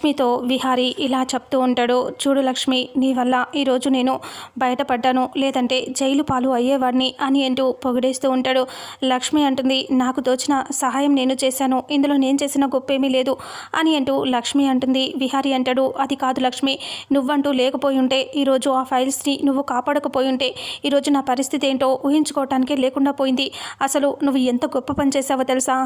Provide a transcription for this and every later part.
లక్ష్మితో విహారీ ఇలా చెప్తూ ఉంటాడు. చూడు లక్ష్మి, నీ వల్ల ఈరోజు నేను బయటపడ్డాను, లేదంటే జైలు పాలు అయ్యేవాడిని అని అంటూ పొగిడేస్తూ ఉంటాడు. లక్ష్మి అంటుంది, నాకు తోచిన సహాయం నేను చేశాను, ఇందులో నేను చేసిన గొప్పేమీ లేదు అని అంటూ లక్ష్మి అంటుంది. విహారీ అంటాడు, అది కాదు లక్ష్మి, నువ్వంటూ లేకపోయి ఉంటే ఈరోజు ఆ ఫైల్స్ని నువ్వు కాపాడకపోయి ఉంటే ఈరోజు నా పరిస్థితి ఏంటో ఊహించుకోవటానికే లేకుండా పోయింది. అసలు నువ్వు ఎంత గొప్ప పని చేసావో తెలుసా?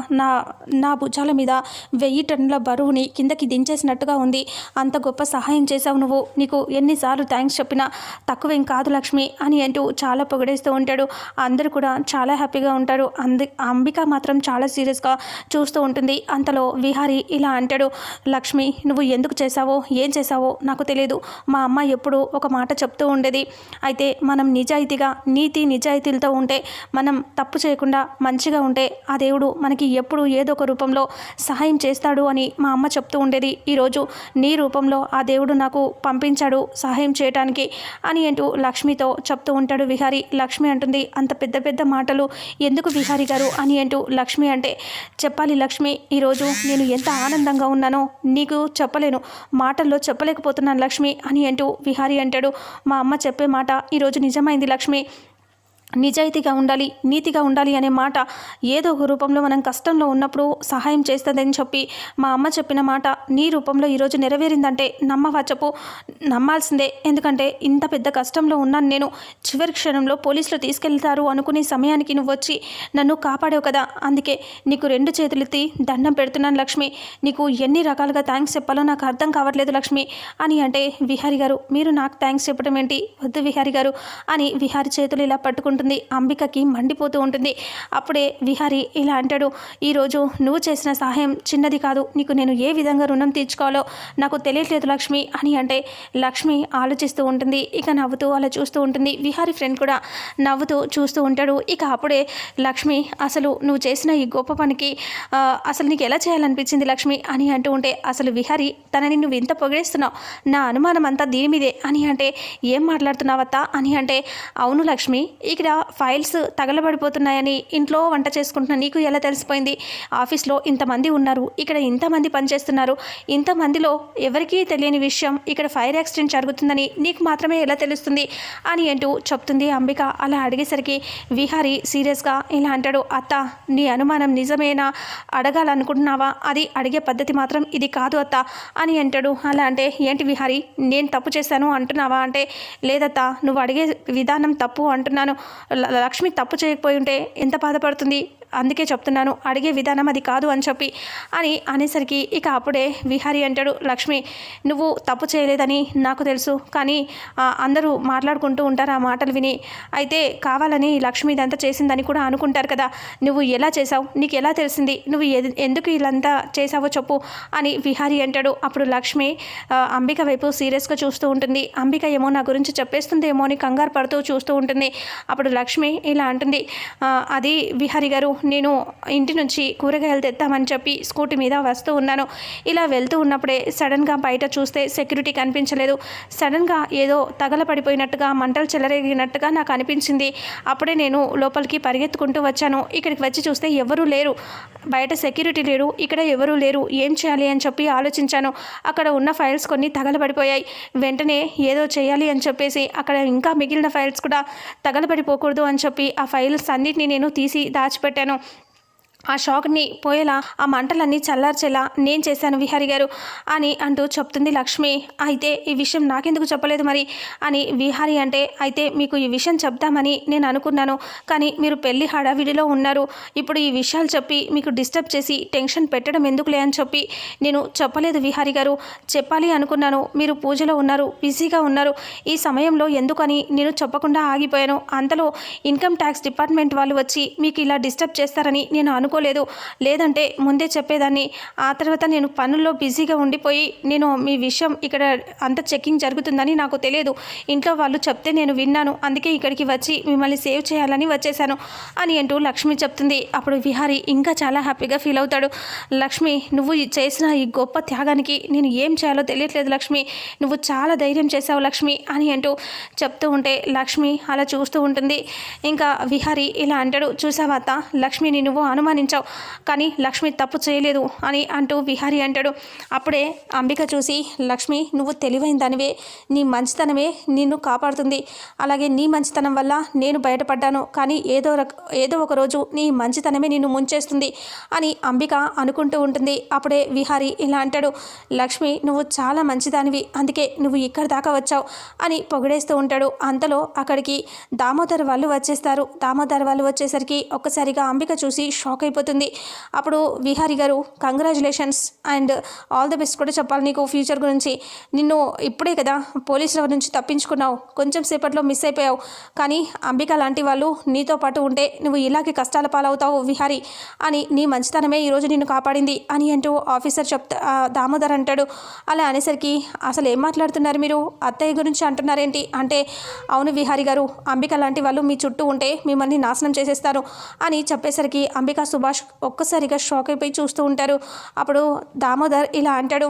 నా భుజాల మీద 1000 టన్నుల బరువుని కిందకి దించేసినట్టుగా ఉంది. అంత గొప్ప సహాయం చేశావు నువ్వు. నీకు ఎన్నిసార్లు థ్యాంక్స్ చెప్పినా తక్కువేం కాదు లక్ష్మి అని అంటూ చాలా పొగిడేస్తూ ఉంటాడు. అందరూ కూడా చాలా హ్యాపీగా ఉంటారు. అంబిక మాత్రం చాలా సీరియస్గా చూస్తూ ఉంటుంది. అంతలో విహారీ ఇలా అంటాడు, లక్ష్మి, నువ్వు ఎందుకు చేశావో ఏం చేశావో నాకు తెలియదు. మా అమ్మ ఎప్పుడూ ఒక మాట చెప్తూ ఉండేది, అయితే మనం నిజాయితీగా నీతి నిజాయితీలతో ఉంటే, మనం తప్పు చేయకుండా మంచిగా ఉంటే ఆ దేవుడు మనకి ఎప్పుడు ఏదో ఒక రూపంలో సహాయం చేస్తాడు అని మా అమ్మ చెప్తూ ఉండేది. ఈరోజు నీ రూపంలో ఆ దేవుడు నాకు పంపించాడు సహాయం చేయడానికి అని అంటూ లక్ష్మితో చెప్తూ ఉంటాడు విహారీ. లక్ష్మి అంటుంది, అంత పెద్ద పెద్ద మాటలు ఎందుకు విహారీ గారు అని అంటూ లక్ష్మి అంటే, చెప్పాలి లక్ష్మి, ఈరోజు నేను ఎంత ఆనందంగా ఉన్నానో నీకు చెప్పలేను, మాటల్లో చెప్పలేకపోతున్నాను లక్ష్మి అని అంటూ విహారీ అంటాడు. మా అమ్మ చెప్పే మాట ఈరోజు నిజమైంది లక్ష్మి. నిజాయితీగా ఉండాలి, నీతిగా ఉండాలి అనే మాట ఏదో ఒక రూపంలో మనం కష్టంలో ఉన్నప్పుడు సహాయం చేస్తుందని చెప్పి మా అమ్మ చెప్పిన మాట నీ రూపంలో ఈరోజు నెరవేరిందంటే నమ్మవా చెప్పు? నమ్మాల్సిందే. ఎందుకంటే ఇంత పెద్ద కష్టంలో ఉన్నాను నేను. చివరి క్షణంలో పోలీసులు తీసుకెళ్తారు అనుకునే సమయానికి నువ్వు వచ్చి నన్ను కాపాడావు కదా, అందుకే నీకు 2 చేతులెత్తి దండం పెడుతున్నాను లక్ష్మి. నీకు ఎన్ని రకాలుగా థ్యాంక్స్ చెప్పాలో నాకు అర్థం కావట్లేదు లక్ష్మి అని అంటే, విహారీ గారు, మీరు నాకు థ్యాంక్స్ చెప్పడం ఏంటి? వద్దు విహారీ గారు అని విహారీ చేతులు ఇలా పట్టుకుంటుంది. అంబికకి మండిపోతూ ఉంటుంది. అప్పుడే విహారీ ఇలా అంటాడు, ఈరోజు నువ్వు చేసిన సహాయం చిన్నది కాదు, నీకు నేను ఏ విధంగా రుణం తీర్చుకోవాలో నాకు తెలియట్లేదు లక్ష్మి అని అంటే, లక్ష్మి ఆలోచిస్తూ ఉంటుంది. ఇక నవ్వుతూ అలా చూస్తూ ఉంటుంది. విహారీ ఫ్రెండ్ కూడా నవ్వుతూ చూస్తూ ఉంటాడు. ఇక అప్పుడే లక్ష్మి, అసలు నువ్వు చేసిన ఈ గొప్ప పనికి అసలు నీకు ఎలా చేయాలనిపించింది లక్ష్మి అని అంటూ ఉంటే, అసలు విహారీ, తనని నువ్వు ఇంత పొగిడేస్తున్నావు, నా అనుమానం అంతా దీని మీదే అని అంటే, ఏం మాట్లాడుతున్నావత్తా అని అంటే, అవును లక్ష్మి, ఇక్కడ ఫైల్స్ తగలబడిపోతున్నాయని ఇంట్లో వంట చేసుకుంటున్నా నీకు ఎలా తెలిసిపోయింది? ఆఫీస్లో ఇంతమంది ఉన్నారు, ఇక్కడ ఇంతమంది పనిచేస్తున్నారు, ఇంతమందిలో ఎవరికీ తెలియని విషయం ఇక్కడ ఫైర్ యాక్సిడెంట్ జరుగుతుందని నీకు మాత్రమే ఎలా తెలుస్తుంది అని అంటూ చెప్తుంది అంబిక. అలా అడిగేసరికి విహారీ సీరియస్గా ఇలా అంటాడు, అత్త, నీ అనుమానం నిజమేనా అడగాలనుకుంటున్నావా? అది అడిగే పద్ధతి మాత్రం ఇది కాదు అత్త అని అంటాడు. అలా అంటే, ఏంటి విహారీ, నేను తప్పు చేశాను అంటున్నావా అంటే, లేదత్తా, నువ్వు అడిగే విధానం తప్పు అంటున్నాను. లక్ష్మి తప్పు చేయకపోయి ఉంటే ఎంత బాధపడుతుంది, అందుకే చెప్తున్నాను, అడిగే విధానం అది కాదు అని చెప్పి అని అనేసరికి ఇక అప్పుడే విహారీ అంటాడు, లక్ష్మి, నువ్వు తప్పు చేయలేదని నాకు తెలుసు, కానీ అందరూ మాట్లాడుకుంటూ ఉంటారు ఆ మాటలు విని, అయితే కావాలని లక్ష్మి ఇదంతా చేసిందని కూడా అనుకుంటారు కదా, నువ్వు ఎలా చేసావు, నీకు ఎలా తెలిసింది, నువ్వు ఎందుకు ఇలాంతా చేసావో చెప్పు అని విహారీ అంటాడు. అప్పుడు లక్ష్మి అంబిక వైపు సీరియస్గా చూస్తూ ఉంటుంది. అంబిక ఏమో నా గురించి చెప్పేస్తుందేమో అని కంగారు పడుతూ చూస్తూ ఉంటుంది. అప్పుడు లక్ష్మి ఇలా అంటుంది, అది విహారీ గారు, నేను ఇంటి నుంచి కూరగాయలు తెద్దామని చెప్పి స్కూటీ మీద వస్తూ ఉన్నాను. ఇలా వెళ్తూ ఉన్నప్పుడే సడన్గా బయట చూస్తే సెక్యూరిటీ కనిపించలేదు. సడన్గా ఏదో తగలపడిపోయినట్టుగా, మంటలు చెలరేగినట్టుగా నాకు అనిపించింది. అప్పుడే నేను లోపలికి పరిగెత్తుకుంటూ వచ్చాను. ఇక్కడికి వచ్చి చూస్తే ఎవరూ లేరు, బయట సెక్యూరిటీ లేరు, ఇక్కడ ఎవరూ లేరు, ఏం చేయాలి అని చెప్పి ఆలోచించాను. అక్కడ ఉన్న ఫైల్స్ కొన్ని తగలబడిపోయాయి. వెంటనే ఏదో చేయాలి అని చెప్పేసి అక్కడ ఇంకా మిగిలిన ఫైల్స్ కూడా తగలబడిపోకూడదు అని చెప్పి ఆ ఫైల్స్ అన్నిటిని నేను తీసి దాచిపెట్టాను. ఆ షాక్ని పోయేలా, ఆ మంటలన్నీ చల్లార్చేలా నేను చేశాను విహారీ గారు అని అంటూ చెప్తుంది లక్ష్మి. అయితే ఈ విషయం నాకెందుకు చెప్పలేదు మరి అని విహారీ అంటే, అయితే మీకు ఈ విషయం చెప్దామని నేను అనుకున్నాను, కానీ మీరు పెళ్లి హడావిడిలో ఉన్నారు. ఇప్పుడు ఈ విషయాలు చెప్పి మీకు డిస్టర్బ్ చేసి టెన్షన్ పెట్టడం ఎందుకులే అని చెప్పి నేను చెప్పలేదు విహారీ గారు. చెప్పాలి అనుకున్నాను, మీరు పూజలో ఉన్నారు, బిజీగా ఉన్నారు. ఈ సమయంలో ఎందుకని నేను చెప్పకుండా ఆగిపోయాను. అంతలో ఇన్కమ్ ట్యాక్స్ డిపార్ట్మెంట్ వాళ్ళు వచ్చి మీకు ఇలా డిస్టర్బ్ చేస్తారని నేను అనుకోలేదు, లేదంటే ముందే చెప్పేదాన్ని. ఆ తర్వాత నేను పనుల్లో బిజీగా ఉండిపోయి నేను మీ విషయం ఇక్కడ అంత చెకింగ్ జరుగుతుందని నాకు తెలియదు. ఇంట్లో వాళ్ళు చెప్తే నేను విన్నాను, అందుకే ఇక్కడికి వచ్చి మిమ్మల్ని సేవ్ చేయాలని వచ్చేసాను అని అంటూ లక్ష్మి చెప్తుంది. అప్పుడు విహారీ ఇంకా చాలా హ్యాపీగా ఫీల్ అవుతాడు. లక్ష్మి, నువ్వు చేసిన ఈ గొప్ప త్యాగానికి నేను ఏం చేయాలో తెలియట్లేదు లక్ష్మి, నువ్వు చాలా ధైర్యం చేశావు లక్ష్మి అని అంటూ చెప్తూ ఉంటే లక్ష్మి అలా చూస్తూ ఉంటుంది. ఇంకా విహారీ ఇలా అంటాడు, చూసావా అత్త, లక్ష్మిని నువ్వు అనుమానించావు అవమానించావు, కానీ లక్ష్మి తప్పు చేయలేదు అని అంటూ విహారీ అంటాడు. అప్పుడే అంబిక చూసి, లక్ష్మి నువ్వు తెలివైన దానివే, నీ మంచితనమే నిన్ను కాపాడుతుంది. అలాగే నీ మంచితనం వల్ల నేను బయటపడ్డాను, కానీ ఏదో ఒక రోజు నీ మంచితనమే నిన్ను ముంచేస్తుంది అని అంబిక అనుకుంటూ ఉంటుంది. అప్పుడే విహారీ ఇలా అంటాడు, లక్ష్మి నువ్వు చాలా మంచిదానివి, అందుకే నువ్వు ఇక్కడ దాకా వచ్చావు అని పొగిడేస్తూ ఉంటాడు. అంతలో అక్కడికి దామోదర్ వాళ్ళు వచ్చేస్తారు. దామోదర్ వాళ్ళు వచ్చేసరికి ఒక్కసారిగా అంబిక చూసి షాక్ అయిపోతుంది. అప్పుడు విహారీ గారు, congratulations and all the best కూడా చెప్పాలి నీకు ఫ్యూచర్ గురించి. నిన్ను ఇప్పుడే కదా పోలీసుల నుంచి తప్పించుకున్నావు, కొంచెం సేపట్లో మిస్ అయిపోయావు, కానీ అంబిక లాంటి వాళ్ళు నీతో పాటు ఉంటే నువ్వు ఇలాగే కష్టాల పాలవుతావు విహారీ అని, నీ మంచితనమే ఈరోజు నిన్ను కాపాడింది అని అంటూ ఆఫీసర్ దామోదర్ అంటాడు. అలా అనేసరికి, అసలు ఏం మాట్లాడుతున్నారు మీరు, అత్తయ్య గురించి అంటున్నారేంటి అంటే, అవును విహారీ గారు, అంబిక లాంటి వాళ్ళు మీ చుట్టూ ఉంటే మిమ్మల్ని నాశనం చేసేస్తారు అని చెప్పేసరికి అంబిక సుభాష్ ఒక్కసారిగా షాక్ అయిపోయి చూస్తూ ఉంటారు. అప్పుడు దామోదర్ ఇలా అంటాడు,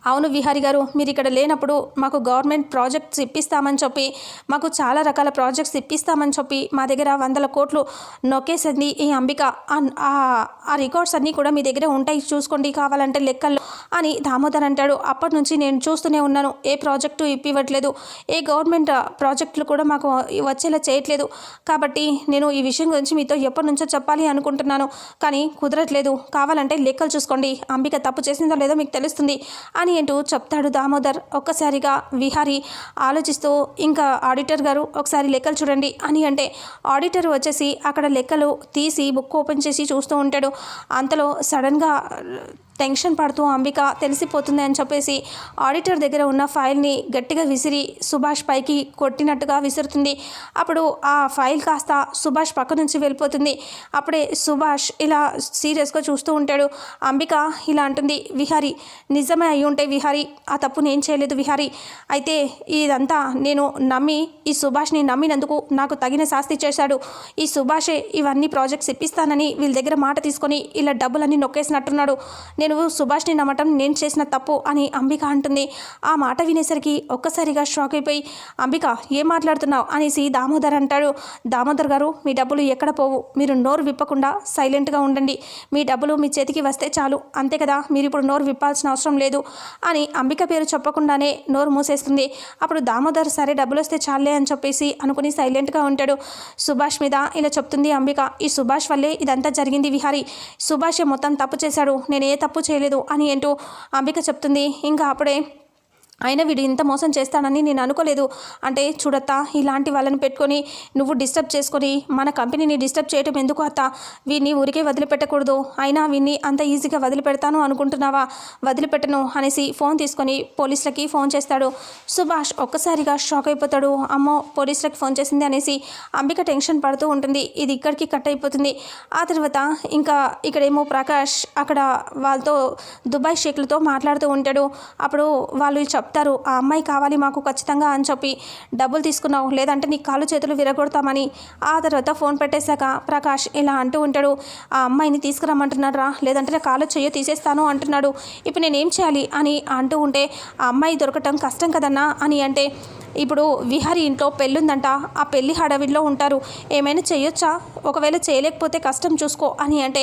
అవును విహారీ గారు, మీరు ఇక్కడ లేనప్పుడు మాకు గవర్నమెంట్ ప్రాజెక్ట్స్ ఇప్పిస్తామని చెప్పి, మాకు చాలా రకాల ప్రాజెక్ట్స్ ఇప్పిస్తామని చెప్పి మా దగ్గర 100 కోట్లు నొక్కేసింది ఈ అంబిక. ఆ రికార్డ్స్ అన్నీ కూడా మీ దగ్గర ఉంటాయి, చూసుకోండి కావాలంటే లెక్కల్లో అని దామోదర్ అంటాడు. అప్పటి నుంచి నేను చూస్తూనే ఉన్నాను, ఏ ప్రాజెక్టు ఇప్పివ్వట్లేదు, ఏ గవర్నమెంట్ ప్రాజెక్టులు కూడా మాకు వచ్చేలా చేయట్లేదు. కాబట్టి నేను ఈ విషయం గురించి మీతో ఎప్పటి నుంచో చెప్పాలి అనుకుంటున్నాను, కానీ కుదరట్లేదు. కావాలంటే లెక్కలు చూసుకోండి, అంబిక తప్పు చేసిందో లేదో మీకు తెలుస్తుంది అని అంటూ చెప్తాడు దామోదర్. ఒక్కసారిగా విహారీ ఆలోచిస్తూ, ఇంకా ఆడిటర్ గారు ఒకసారి లెక్కలు చూడండి అని అంటే, ఆడిటర్ వచ్చేసి అక్కడ లెక్కలు తీసి బుక్ ఓపెన్ చేసి చూస్తూ ఉంటాడు. అంతలో సడన్గా టెన్షన్ పడుతూ అంబిక తెలిసిపోతుంది అని చెప్పేసి ఆడిటర్ దగ్గర ఉన్న ఫైల్ని గట్టిగా విసిరి సుభాష్ పైకి కొట్టినట్టుగా విసురుతుంది. అప్పుడు ఆ ఫైల్ కాస్త సుభాష్ పక్క నుంచి వెళ్ళిపోతుంది. అప్పుడే సుభాష్ ఇలా సీరియస్గా చూస్తూ ఉంటాడు. అంబిక ఇలా అంటుంది, విహారీ నిజమే అయి ఉంటే విహారీ, ఆ తప్పు నేను చేయలేదు విహారీ, అయితే ఇదంతా నేను నమ్మి ఈ సుభాష్ని నమ్మినందుకు నాకు తగిన శాస్తి చేశాడు. ఈ సుభాషే ఇవన్నీ ప్రాజెక్ట్స్ ఇప్పిస్తానని వీళ్ళ దగ్గర మాట తీసుకొని ఇలా డబ్బులన్నీ నొక్కేసినట్టున్నాడు. నేను సుభాష్ని నమ్మటం నేను చేసిన తప్పు అని అంబిక అంటుంది. ఆ మాట వినేసరికి ఒక్కసారిగా షాక్ అయిపోయి, అంబిక ఏం మాట్లాడుతున్నావు అనేసి దామోదర్ అంటాడు. దామోదర్ గారు, మీ డబ్బులు ఎక్కడ పోవు, మీరు నోరు విప్పకుండా సైలెంట్గా ఉండండి, మీ డబ్బులు మీ చేతికి వస్తే చాలు, అంతే కదా, మీరు ఇప్పుడు నోరు విప్పాల్సిన అవసరం లేదు అని అంబిక పేరు చెప్పకుండానే నోరు మూసేస్తుంది. అప్పుడు దామోదర్ సరే డబ్బులు వస్తే చాలే అని చెప్పేసి అనుకుని సైలెంట్గా ఉంటాడు. సుభాష్ మీద ఇలా చెప్తుంది అంబిక, ఈ సుభాష్ వల్లే ఇదంతా జరిగింది విహారీ, సుభాషే మొత్తం తప్పు చేశాడు, నేను ఏ తప్పు చేయలేదు అని అంటూ అంబిక చెప్తుంది. ఇంకా అప్పుడే, అయినా వీడు ఇంత మోసం చేస్తాడని నేను అనుకోలేదు, అంటే చూడత్తా, ఇలాంటి వాళ్ళని పెట్టుకొని నువ్వు డిస్టర్బ్ చేసుకొని మన కంపెనీని డిస్టర్బ్ చేయటం ఎందుకు అత్త, వీడిని ఊరికే వదిలిపెట్టకూడదు, అయినా వీడిని అంత ఈజీగా వదిలిపెడతాను అనుకుంటున్నావా, వదిలిపెట్టను అనేసి ఫోన్ తీసుకొని పోలీసులకి ఫోన్ చేస్తాడు. సుభాష్ ఒక్కసారిగా షాక్ అయిపోతాడు. అమ్మో పోలీసులకి ఫోన్ చేసింది అనేసి అంబిక టెన్షన్ పడుతూ ఉంటుంది. ఇది ఇక్కడికి కట్ అయిపోతుంది. ఆ తర్వాత ఇంకా ఇక్కడేమో ప్రకాష్ అక్కడ వాళ్ళతో దుబాయ్ షేక్లతో మాట్లాడుతూ ఉంటాడు. అప్పుడు వాళ్ళు చెప్తారు, ఆ అమ్మాయి కావాలి మాకు ఖచ్చితంగా అని చెప్పి, డబ్బులు తీసుకున్నావు లేదంటే నీ కాళ్ళు చేతులు విరగొడతామని. ఆ తర్వాత ఫోన్ పెట్టేశాక ప్రకాష్ ఇలా అంటూ ఉంటాడు, ఆ అమ్మాయిని తీసుకురమ్మంటున్నాడు రా, లేదంటే నా కాళ్ళు చెయ్యో తీసేస్తాను అంటున్నాడు, ఇప్పుడు నేనేం చేయాలి అని అంటూ ఉంటే, ఆ అమ్మాయి దొరకటం కష్టం కదన్నా అని అంటే, ఇప్పుడు విహారీ ఇంట్లో పెళ్ళుందంట, ఆ పెళ్లి హడావిడిలో ఉంటారు, ఏమైనా చేయొచ్చా, ఒకవేళ చేయలేకపోతే కష్టం చూసుకో అని అంటే,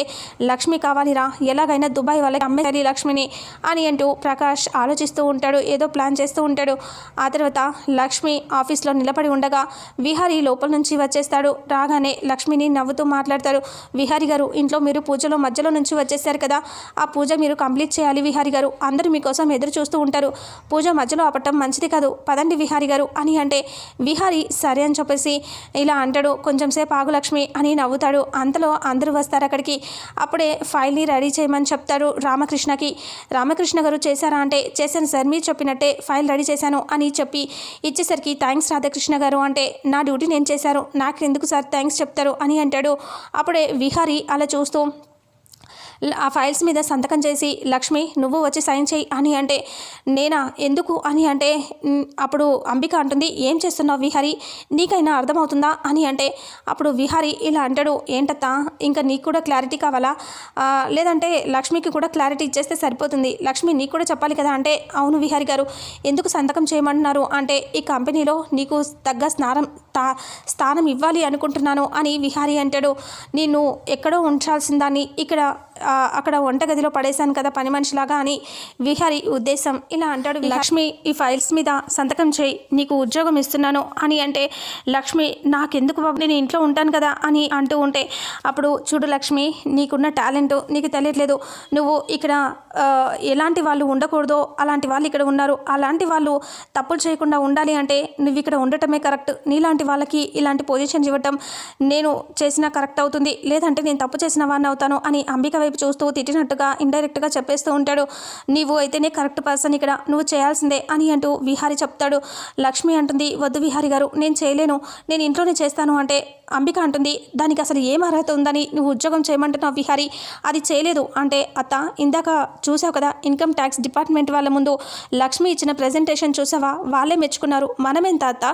లక్ష్మి కావాలిరా, ఎలాగైనా దుబాయ్ వాళ్ళకి అమ్మేయాలి లక్ష్మిని అని అంటూ ప్రకాష్ ఆలోచిస్తూ ఉంటాడు, ఏదో ప్లాన్ చేస్తూ ఉంటాడు. ఆ తర్వాత లక్ష్మి ఆఫీస్లో నిలబడి ఉండగా విహారీ లోపల నుంచి వచ్చేస్తాడు. రాగానే లక్ష్మిని నవ్వుతూ మాట్లాడతారు, విహారీ గారు ఇంట్లో మీరు పూజలో మధ్యలో నుంచి వచ్చేసారు కదా, ఆ పూజ మీరు కంప్లీట్ చేయాలి విహారీ గారు, అందరూ మీకోసం ఎదురు చూస్తూ ఉంటారు, పూజ మధ్యలో ఆపటం మంచిది కాదు, పదండి విహారీ గారు అని అంటే, విహారీ సరే అని చెప్పేసి ఇలా అంటాడు. కొంచెం సేపు ఆగు లక్ష్మి అని నవ్వుతాడు. అంతలో అందరూ వస్తారు అక్కడికి. అప్పుడే ఫైల్ని రెడీ చేయమని చెప్తాడు రామకృష్ణకి. రామకృష్ణ గారు చేశారా అంటే, చేశాను సార్, మీరు చెప్పినట్టే ఫైల్ రెడీ చేశాను అని చెప్పి ఇచ్చేసరికి, థ్యాంక్స్ రాధాకృష్ణ గారు అంటే, నా డ్యూటీ నేను చేశాను, నాకు ఎందుకు సార్ థ్యాంక్స్ చెప్తారు అని అంటాడు. అప్పుడే విహారీ అలా చూస్తూ, ఆ ఫైల్స్ మీద సంతకం చేసి లక్ష్మి నువ్వు వచ్చి సైన్ చేయి అని అంటే నేనా ఎందుకు అని అంటే అప్పుడు అంబిక అంటుంది ఏం చేస్తున్నావు విహారి, నీకైనా అర్థమవుతుందా అని అంటే అప్పుడు విహారి ఇలా అంటాడు, ఏంటత్తా ఇంకా నీకు కూడా క్లారిటీ కావాలా, లేదంటే లక్ష్మికి కూడా క్లారిటీ ఇచ్చేస్తే సరిపోతుంది, లక్ష్మి నీకు కూడా చెప్పాలి కదా అంటే అవును విహారి గారు ఎందుకు సంతకం చేయమంటున్నారు అంటే ఈ కంపెనీలో నీకు తగ్గ స్థానం ఇవ్వాలి అనుకుంటున్నాను అని విహారి అంటాడు. నేను ఎక్కడో ఉంచాల్సిన దాన్ని అక్కడ వంటగదిలో పడేశాను కదా పని మనిషిలాగా అని విహారి ఉద్దేశం. ఇలా అంటాడు, లక్ష్మి ఈ ఫైల్స్ మీద సంతకం చేయి, నీకు ఉద్యోగం ఇస్తున్నాను అని అంటే లక్ష్మి నాకెందుకు బాబు నేను ఇంట్లో ఉంటాను కదా అని అంటూ ఉంటే అప్పుడు చూడు లక్ష్మి నీకున్న టాలెంట్ నీకు తెలియట్లేదు, నువ్వు ఇక్కడ ఎలాంటి వాళ్ళు ఉండకూడదో అలాంటి వాళ్ళు ఇక్కడ ఉన్నారు, అలాంటి వాళ్ళు తప్పులు చేయకుండా ఉండాలి అంటే నువ్వు ఇక్కడ ఉండటమే కరెక్ట్, నీలాంటి వాళ్ళకి ఇలాంటి పొజిషన్ ఇవ్వటం నేను చేసినా కరెక్ట్ అవుతుంది, లేదంటే నేను తప్పు చేసిన వాడిని అవుతాను అని అంబిక వైపు చూస్తూ తిట్టినట్టుగా ఇండైరెక్ట్గా చెప్పేస్తూ ఉంటాడు. నీవు అయితేనే కరెక్ట్ పర్సన్, ఇక్కడ నువ్వు చేయాల్సిందే అని అంటూ విహారి చెప్తాడు. లక్ష్మి అంటుంది వద్దు విహారి గారు నేను చేయలేను, నేను ఇంట్లోనే చేస్తాను అంటే అంబిక అంటుంది దానికి అసలు ఏం అర్హత ఉందని నువ్వు ఉద్యోగం చేయమంటున్నావు విహారి, అది చేయలేదు అంటే అత్త ఇందాక చూసావు కదా ఇన్కమ్ ట్యాక్స్ డిపార్ట్మెంట్ వాళ్ళ ముందు లక్ష్మి ఇచ్చిన ప్రెజెంటేషన్ చూసావా, వాళ్ళే మెచ్చుకున్నారు, మనమెంత అత్త,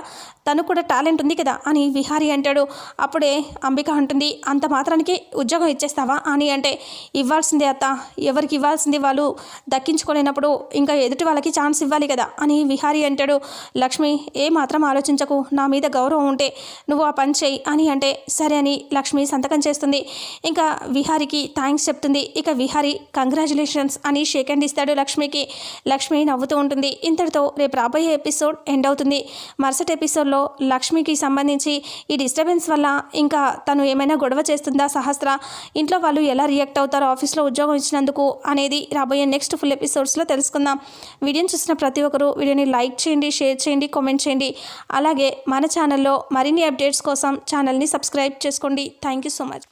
తను కూడా టాలెంట్ ఉంది కదా అని విహారి అంటాడు. అప్పుడే అంబిక అంటుంది అంత మాత్రానికి ఉద్యోగం ఇచ్చేస్తావా అని అంటే ఇవ్వాల్సిందే అత్త, ఎవరికి ఇవ్వాల్సింది వాళ్ళు దక్కించుకోలేనప్పుడు ఇంకా ఎదుటి వాళ్ళకి ఛాన్స్ ఇవ్వాలి కదా అని విహారి అంటాడు. లక్ష్మి ఏ మాత్రం ఆలోచించకు, నా మీద గౌరవం ఉంటే నువ్వు ఆ పని చేయి అని అంటే సరే అని లక్ష్మి సంతకం చేస్తుంది. ఇంకా విహారికి థ్యాంక్స్ చెప్తుంది. ఇక విహారి కంగ్రాచులేషన్స్ అని షేక్ హ్యాండ్ ఇస్తాడు లక్ష్మికి. లక్ష్మి నవ్వుతూ ఉంటుంది. ఇంతటితో రేపు రాబోయే ఎపిసోడ్ ఎండ్ అవుతుంది. మరుసటి ఎపిసోడ్లో లక్ష్మికి సంబంధించి ఈ డిస్టర్బెన్స్ వల్ల ఇంకా తను ఏమైనా గొడవ చేస్తుందా సహస్ర, ఇంట్లో వాళ్ళు ఎలా రియాక్ట్ అవుతారో ఆఫీస్లో ఉద్యోగం ఇచ్చినందుకు అనేది రాబోయే నెక్స్ట్ ఫుల్ ఎపిసోడ్స్లో తెలుసుకుందాం. వీడియోని చూసిన ప్రతి ఒక్కరూ వీడియోని లైక్ చేయండి, షేర్ చేయండి, కామెంట్ చేయండి. అలాగే మన ఛానల్లో మరిన్ని అప్డేట్స్ కోసం ఛానల్ని సబ్స్క్రైబ్ చేసుకోండి. Thank you so much.